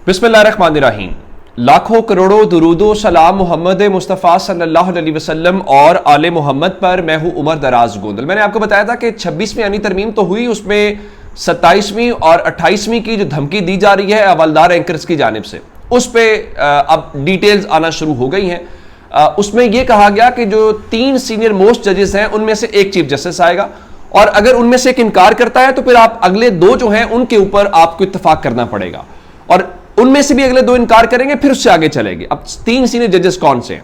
बिस्मिल्लाहिर्रहमानिर्रहीम। लाखों करोड़ों दुरूदो सलाम मोहम्मद मुस्तफ़ा सल्लल्लाहु अलैहि वसल्लम और आले मोहम्मद पर। मैं हूं उमर दराज गोंदल। मैंने आपको बताया था कि 26वीं यानी तरमीम तो हुई, उसमें 27वीं और 28वीं की जो धमकी दी जा रही है हवलदार एंकर्स की जानिब से, उस पर अब डिटेल्स आना शुरू हो गई हैं। उसमें यह कहा गया कि जो 3 सीनियर मोस्ट जजेस हैं उनमें से एक चीफ जस्टिस आएगा, और अगर उनमें से एक इनकार करता है तो फिर आप अगले 2 जो हैं उनके ऊपर आपको इत्तेफाक करना पड़ेगा, और उनमें से भी अगले 2 इनकार करेंगे, फिर उससे आगे चलेंगे। अब 3 सीनियर जजेस कौन से हैं?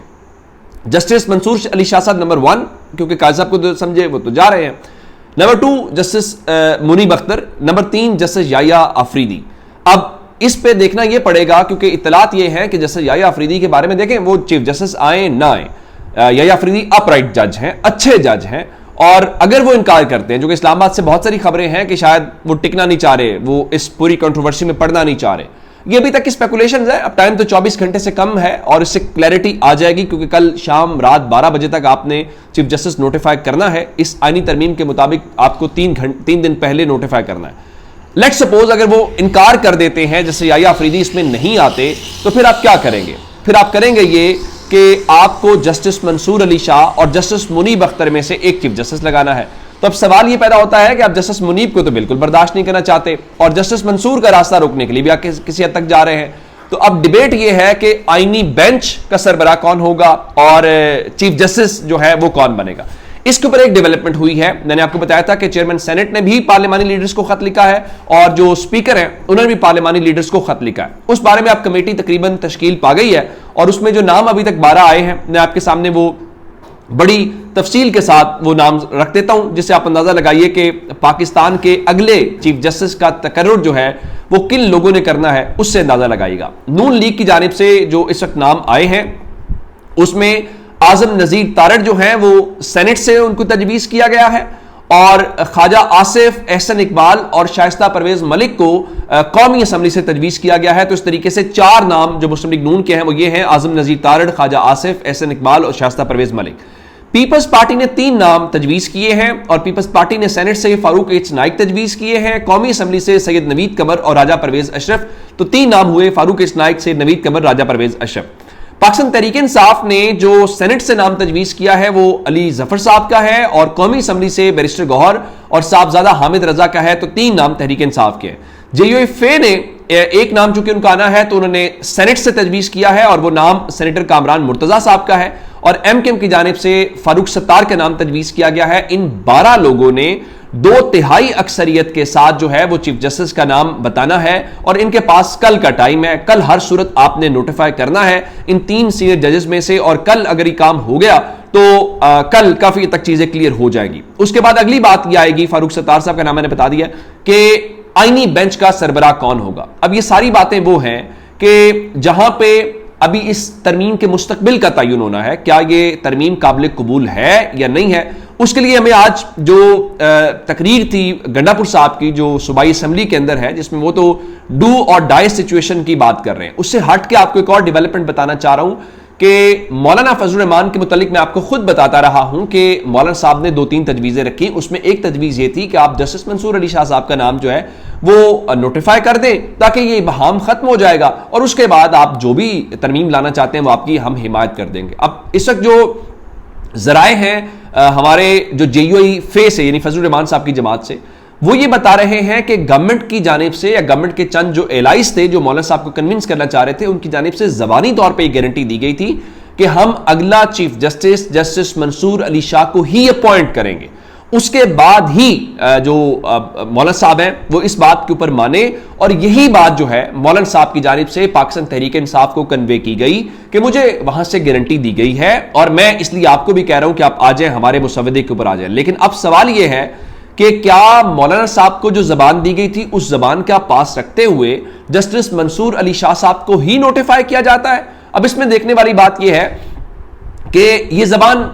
जस्टिस मंसूर अली शाह साहब नंबर 1, क्योंकि काजी साहब को तो समझे वो तो जा रहे हैं। Number 2 justice Munib Akhtar. Number 3 justice Yahya Afridi. अब इस पे देखना यह पड़ेगा, क्योंकि इत्तलात ये है कि जस्टिस याया आफरीदी के बारे में देखें, वो चीफ जस्टिस आए ना आए, याया आफरीदी अपराइट जज हैं, अच्छे जज हैं, और अगर वो इनकार करते हैं, जो कि इस्लामाबाद से बहुत सारी खबरें हैं कि शायद वो टिकना नहीं चाह रहे, वो इस पूरी कंट्रोवर्सी में पड़ना नहीं चाह रहे, ये अभी तक की स्पेकुलेशंस है। अब टाइम तो 24 घंटे से कम है और इससे क्लैरिटी आ जाएगी, क्योंकि कल शाम रात 12 बजे तक आपने चीफ जस्टिस नोटिफाई करना है। इस आईनी तरमीम के मुताबिक आपको 3 दिन पहले नोटिफाई करना है। लेट्स सपोज अगर वो इनकार कर देते हैं, जैसे याया आफरीदी इसमें नहीं आते, तो फिर आप क्या करेंगे? फिर आप करेंगे ये कि आपको जस्टिस मंसूर अली शाह और जस्टिस मुनीब अख्तर में से एक चीफ जस्टिस लगाना है। तो अब सवाल यह पैदा होता है कि आप जस्टिस मुनीब को तो बिल्कुल बर्दाश्त नहीं करना चाहते, और जस्टिस मंसूर का रास्ता रोकने के लिए भी आप किसी हद तक जा रहे हैं। तो अब डिबेट यह है कि आईनी बेंच का सरबराह कौन होगा और चीफ जस्टिस जो है वो कौन बनेगा। इसके ऊपर एक डेवलपमेंट हुई है। मैंने आपको बताया था कि चेयरमैन सेनेट ने भी पार्लिमानी लीडर्स को खत लिखा है, और जो स्पीकर हैं उन्होंने भी पार्लिमानी लीडर्स को खत लिखा है। उस बारे में अब कमेटी तकरीबन तश्कील पा गई है, और उसमें जो नाम अभी तक 12 आए हैं, मैं आपके सामने वो बड़ी तफसील के साथ वो नाम रख देता हूं, जिससे आप अंदाजा लगाइए कि पाकिस्तान के अगले चीफ जस्टिस का तकर्रुर जो है वो किन लोगों ने करना है, उससे अंदाजा लगाइएगा। नून लीग की जानिब से जो इस वक्त नाम आए हैं, उसमें आजम नजीर तारड़ जो हैं वो सेनेट से उनको तजवीज़ किया गया है, और ख्वाजा आसिफ, एहसन इकबाल और शाइस्ता परवेज मलिक को कौमी असम्बली से तजवीज़ किया गया है। तो इस तरीके से 4 नाम जो मुस्लिम लीग नून के हैं वो ये हैं: आजम नजीर तारड़, ख्वाजा आसिफ, एहसन इकबाल और शाइस्ता परवेज मलिक। पीपल्स पार्टी ने 3 नाम तजवीज़ किए हैं, और पीपल्स पार्टी ने सेनेट से फारूक एच नाइक तजवीज़ किए हैं, कौमी असम्बली से सैयद नवीद कमर और राजा परवेज अशरफ। तो 3 नाम हुए: फारूक एच नाइक, सैयद नवीद कमर, राजा परवेज अशरफ। पाकिस्तान तहरीक इंसाफ ने जो सेनेट से नाम तजवीज़ किया है वो अली जफर साहब का है, और कौमी असम्बली से बैरिस्टर गौहर और साहबजादा हामिद रजा का है। तो 3 नाम तहरीक इंसाफ के हैं। JUF ने एक नाम चूंकि उनका आना है तो उन्होंने सेनेट से तजवीज़ किया है, और वो नाम सेनेटर कामरान मुर्तजा साहब का है, और MKM की जानिब से फारूक सत्तार का नाम तजवीज़ किया गया है। इन 12 लोगों ने 2/3 अक्सरियत के साथ जो है वो चीफ जस्टिस का नाम बताना है, और इनके पास कल का टाइम है। कल हर सूरत आपने नोटिफाई करना है इन 3 सीनियर जजेस में से, और कल अगर ये काम हो गया तो कल काफी तक चीजें क्लियर हो जाएगी। उसके बाद अगली बात यह आएगी, फारूक सत्तार साहब का नाम मैंने बता दिया कि आईनी बेंच का सरबराह कौन होगा। अब ये सारी बातें वो हैं कि जहां पे अभी इस तरमीम के मुस्तकबिल का तयन होना है, क्या ये तरमीम काबिल कबूल है या नहीं है। उसके लिए हमें आज जो तकरीर थी गंडापुर साहब की, जो सूबाई असम्बली के अंदर है, जिसमें वो तो डू और डाई सिचुएशन की बात कर रहे हैं, उससे हट के आपको एक और डेवलपमेंट बताना चाह रहा हूं कि मौलाना फजल रहमान के मुतालिक मैं आपको खुद बताता रहा हूं कि मौलाना साहब ने 2-3 तजवीज़ें रखी। उसमें एक तजवीज़ ये थी कि आप जस्टिस मंसूर अली शाह साहब का नाम जो है वो नोटिफाई कर दें, ताकि ये बहाम खत्म हो जाएगा, और उसके बाद आप जो भी तरमीम लाना चाहते हैं वो आपकी हम हिमायत कर देंगे। अब इस वक्त जो जराए हैं हमारे जो JUI फे से, यानी फजल रहमान साहब की जमात से, वो ये बता रहे हैं कि गवर्नमेंट की जानिब से, या गवर्नमेंट के चंद जो एलाइज थे जो मौलाना साहब को कन्विंस करना चाह रहे थे, उनकी जानिब से ज़बानी तौर पे गारंटी दी गई थी कि हम अगला chief justice justice Mansoor Ali Shah को ही अपॉइंट करेंगे। उसके बाद ही जो मौलाना साहब हैं वो इस बात के ऊपर माने, और यही बात जो है मौलाना साहब की जानिब से पाकिस्तान तहरीक इंसाफ को कन्वे की गई कि मुझे वहां से गारंटी दी गई है, और मैं इसलिए आपको भी कह रहा हूं कि आप आ जाएं, हमारे मुसवदे के ऊपर आ जाएं। लेकिन अब सवाल यह है कि क्या मौलाना साहब को जो जबान दी गई थी उस जबान का पास रखते हुए जस्टिस मंसूर अली शाह साहब को ही नोटिफाई किया जाता है? अब इसमें देखने वाली बात यह है कि यह जबान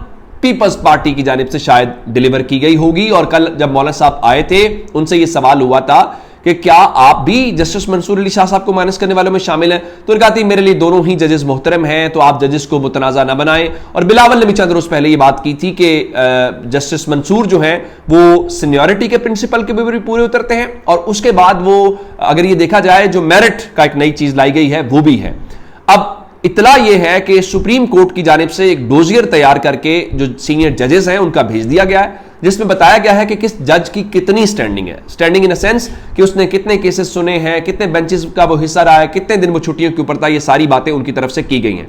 पीपल्स पार्टी की जानिब से शायद डिलीवर की गई होगी, और कल जब मौलाना साहब आए थे उनसे यह सवाल हुआ था कि क्या आप भी जस्टिस मंसूर अली शाह साहब को माइनस करने वालों में शामिल हैं? तो उन्होंने कहा थी मेरे लिए दोनों ही जजेस मोहतरम हैं, तो आप जजेस को मुतनाज़ा ना बनाएं। और बिलावल ने भी चंद रोज पहले ये बात की थी कि जस्टिस मंसूर जो हैं वो सीनियरिटी के प्रिंसिपल के भी पूरे उतरते हैं, और उसके बाद वो अगर ये देखा जाए जो मेरिट का एक नई चीज लाई गई है वो भी है। अब इतला यह है कि सुप्रीम कोर्ट की जानिब से एक डोजियर तैयार करके जो सीनियर जजेस हैं उनका भेज दिया गया है, जिसमें बताया गया है कि किस जज की कितनी स्टैंडिंग है। स्टैंडिंग इन अ सेंस कि उसने कितने केसेस सुने हैं, कितने बेंचेस का वो हिस्सा रहा है, कितने दिन वो छुट्टियों के ऊपर था, ये सारी बातें उनकी तरफ से की गई हैं।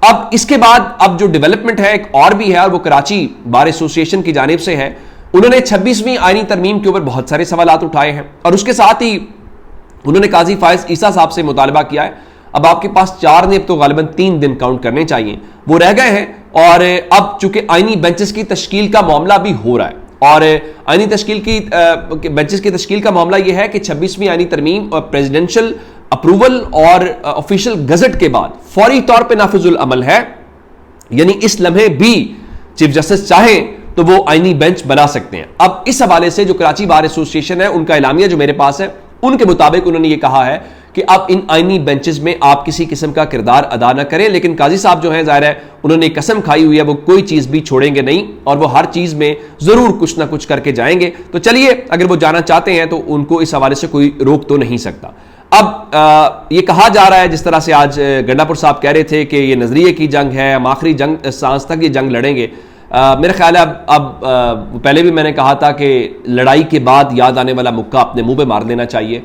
अब इसके बाद अब जो डेवलपमेंट है एक और भी है, और वो कराची बार एसोसिएशन की जानिब से है। उन्होंने 26वीं आईनी तरमीम के ऊपर बहुत सारे सवालात उठाए हैं, और उसके साथ ही उन्होंने काजी फायज ईसा साहब से मुतालबा किया है। अब आपके पास 4 ने, अब तो गालिबन 3 दिन काउंट करने चाहिए, वो रह गए हैं। और अब चूंकि आईनी बेंचेस की तश्कील का मामला भी हो रहा है, और आईनी तश्कील की बेंचेस की तश्कील का मामला यह है कि 26वीं आईनी तरमीम प्रेसिडेंशियल अप्रूवल और ऑफिशियल गजट के बाद फौरी तौर पर नाफिजुल अमल है। यानी इस लम्हे भी चीफ जस्टिस चाहें तो वो आईनी बेंच बना सकते हैं। अब इस हवाले से जो कराची बार एसोसिएशन है उनका एलामिया जो मेरे पास है, उनके मुताबिक उन्होंने ये कहा है कि अब इन आईनी बेंचेस में आप किसी किस्म का किरदार अदा न करें, लेकिन काजी साहब जो हैं जाहिर है उन्होंने कसम खाई हुई है वो कोई चीज भी छोड़ेंगे नहीं, और वो हर चीज में जरूर कुछ ना कुछ करके जाएंगे। तो चलिए, अगर वो जाना चाहते हैं तो उनको इस हवाले से कोई रोक तो नहीं सकता। अब ये कहा जा रहा है, जिस तरह से आज गंडापुर साहब कह रहे थे कि ये नजरिए की जंग है, हम आखिरी जंग सांस तक ये जंग लड़ेंगे। मेरा ख्याल है अब पहले भी मैंने कहा था कि लड़ाई के बाद याद आने वाला मुक्का अपने मुंह पे मार लेना चाहिए।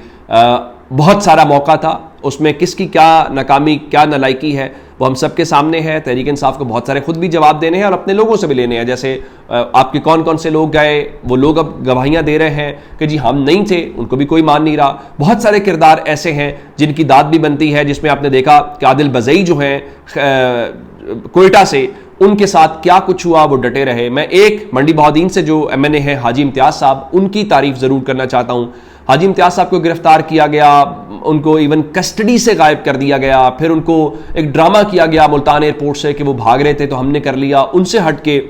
बहुत सारा मौका था, उसमें किसकी क्या नाकामी क्या नालायकी है वो हम सबके सामने है। तहरीक इंसाफ को बहुत सारे खुद भी जवाब देने हैं और अपने लोगों से भी लेने हैं। जैसे आपके कौन कौन से लोग गए, वो लोग अब गवाहियां दे रहे हैं कि जी हम नहीं थे, उनको भी कोई मान नहीं रहा। बहुत सारे किरदार ऐसे हैं जिनकी दाद भी बनती है, जिसमें आपने देखा कि आदिल बजई जो हैं कोयटा से, उनके साथ क्या कुछ हुआ, वो डटे रहे। मैं एक मंडी बहादीन से जो MNA है हाजी इम्तियाज साहब, उनकी तारीफ जरूर करना चाहता हूं। हाजी इम्तियाज साहब को गिरफ्तार किया गया, उनको इवन कस्टडी से गायब कर दिया गया, फिर उनको एक ड्रामा किया गया मुल्तान एयरपोर्ट से कि वो भाग रहे थे तो हमने कर लिया। उनसे हट के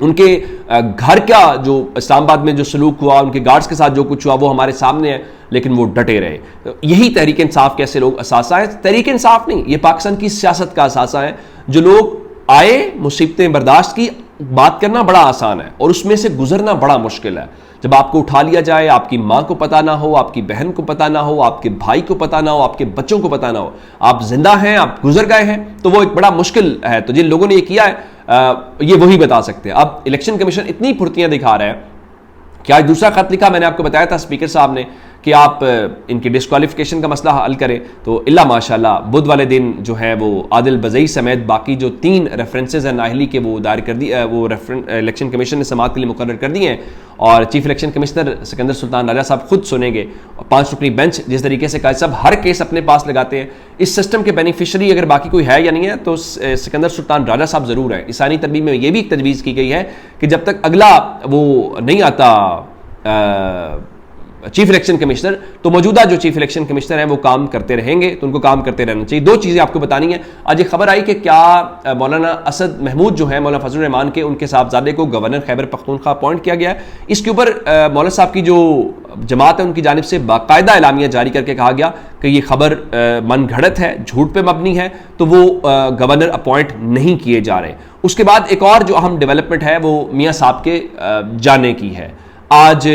उनके घर का जो इस्लामाबाद में जो सलूक हुआ, उनके गार्ड्स के साथ जो कुछ हुआ वो हमारे सामने है, लेकिन वो डटे रहे। यही तहरीक इंसाफ के ऐसे लोग असासा है। तहरीक इंसाफ नहीं, ये पाकिस्तान की सियासत का असासा है। जो लोग आए, मुसीबतें बर्दाश्त की, बात करना बड़ा आसान है और उसमें से गुजरना बड़ा मुश्किल है। जब आपको उठा लिया जाए, आपकी माँ को पता ना हो, आपकी बहन को पता ना हो, आपके भाई को पता ना हो, आपके बच्चों को पता ना हो, आप जिंदा हैं, आप गुजर गए हैं, तो वो एक बड़ा मुश्किल है। तो जिन लोगों ने ये किया है ये वही बता सकते हैं। अब इलेक्शन कमीशन इतनी फुर्तियां दिखा रहा है कि आज दूसरा खत लिखा, मैंने आपको बताया था स्पीकर साहब ने कि आप इनकी डिस्क्वालिफिकेशन का मसला हल करें, तो इल्ला माशाल्लाह बुध वाले दिन जो है वो आदिल बजई समेत बाकी जो 3 रेफरेंसेज हैं नाहली के वो दायर कर दी, वो इलेक्शन कमीशन ने समाअत के लिए मुकर्रर कर दिए हैं। और chief election commissioner Sikandar Sultan Raja साहब खुद सुनेंगे। 5 रुकनी बेंच जिस तरीके से काजी साहब हर केस अपने पास लगाते हैं, इस सिस्टम के बेनिफिशरी अगर बाकी कोई है या नहीं है तो सिकंदर सुल्तान राजा साहब जरूर है। ईसानी तरमीम में यह भी एक तजवीज़ की गई है कि जब तक अगला वो नहीं आता चीफ इलेक्शन कमिश्नर, तो मौजूदा जो चीफ इलेक्शन कमिश्नर हैं वो काम करते रहेंगे, तो उनको काम करते रहना चाहिए। 2 चीज़ें आपको बतानी है। आज एक खबर आई कि क्या मौलाना असद महमूद जो है मौलाना फजल रहमान के, उनके साहबजादे को गवर्नर खैबर पख्तूनख्वा अपॉइंट किया गया है। इसके ऊपर मौलाना साहब की जो जमात है उनकी जानिब से बाकायदा एलामिया जारी करके कहा गया कि ये खबर मन घड़त है, झूठ पे मबनी है, तो वो गवर्नर अपॉइंट नहीं किए जा रहे। उसके बाद एक और जो अहम डेवलपमेंट है वो मियाँ साहब के जाने की है। आज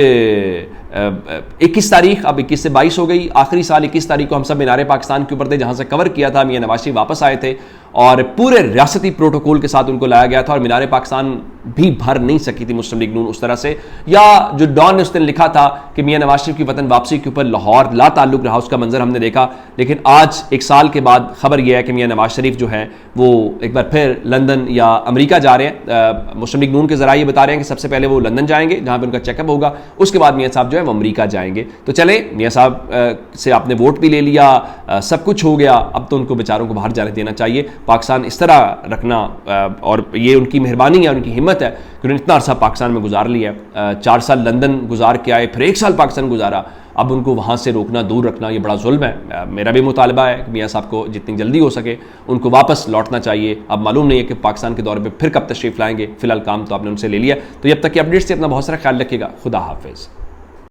21 तारीख, अब 21 से 22 हो गई। आखिरी साल 21 तारीख को हम सब मीनार पाकिस्तान के ऊपर थे, जहां से कवर किया था। मियां नवाज शरीफ वापस आए थे और पूरे रियासती प्रोटोकॉल के साथ उनको लाया गया था, और मीनार पाकिस्तान भी भर नहीं सकी थी मुस्लिम लीग नून उस तरह से। या जो डॉन ने उस दिन लिखा था कि मियां नवाज शरीफ की वतन वापसी के ऊपर लाहौर ला ताल्लुक रहा, उसका मंजर हमने देखा। लेकिन आज 1 साल के बाद खबर यह है कि मियां नवाज शरीफ जो है वो एक बार फिर लंदन या अमेरिका जा रहे हैं। मुस्लिम लीग नून के जराये बता रहे हैं कि सबसे पहले वो लंदन जाएंगे जहां पर उनका चेकअप होगा, उसके बाद मियां साहब जो है वो अमेरिका जाएंगे। तो चले, मियां साहब से आपने वोट भी ले लिया, सब कुछ हो गया, अब तो उनको बेचारों को बाहर जाने देना चाहिए। पाकिस्तान इस तरह रखना, और ये उनकी मेहरबानी है, उनकी हिम्मत है कि उन्होंने इतना अरसा पाकिस्तान में गुजार लिया। 4 साल लंदन गुजार के आए, फिर 1 साल पाकिस्तान गुजारा, अब उनको वहाँ से रोकना, दूर रखना, ये बड़ा जुल्म है। मेरा भी मुतालबा है कि मियाँ साहब को जितनी जल्दी हो सके उनको वापस लौटना चाहिए। अब मालूम नहीं है कि पाकिस्तान के दौरे पे फिर कब तशीफ लाएंगे, फिलहाल काम तो आपने उनसे ले लिया। तो जब तक की अपडेट्स से अपना बहुत सारा ख्याल रखिएगा। खुदा हाफिज़।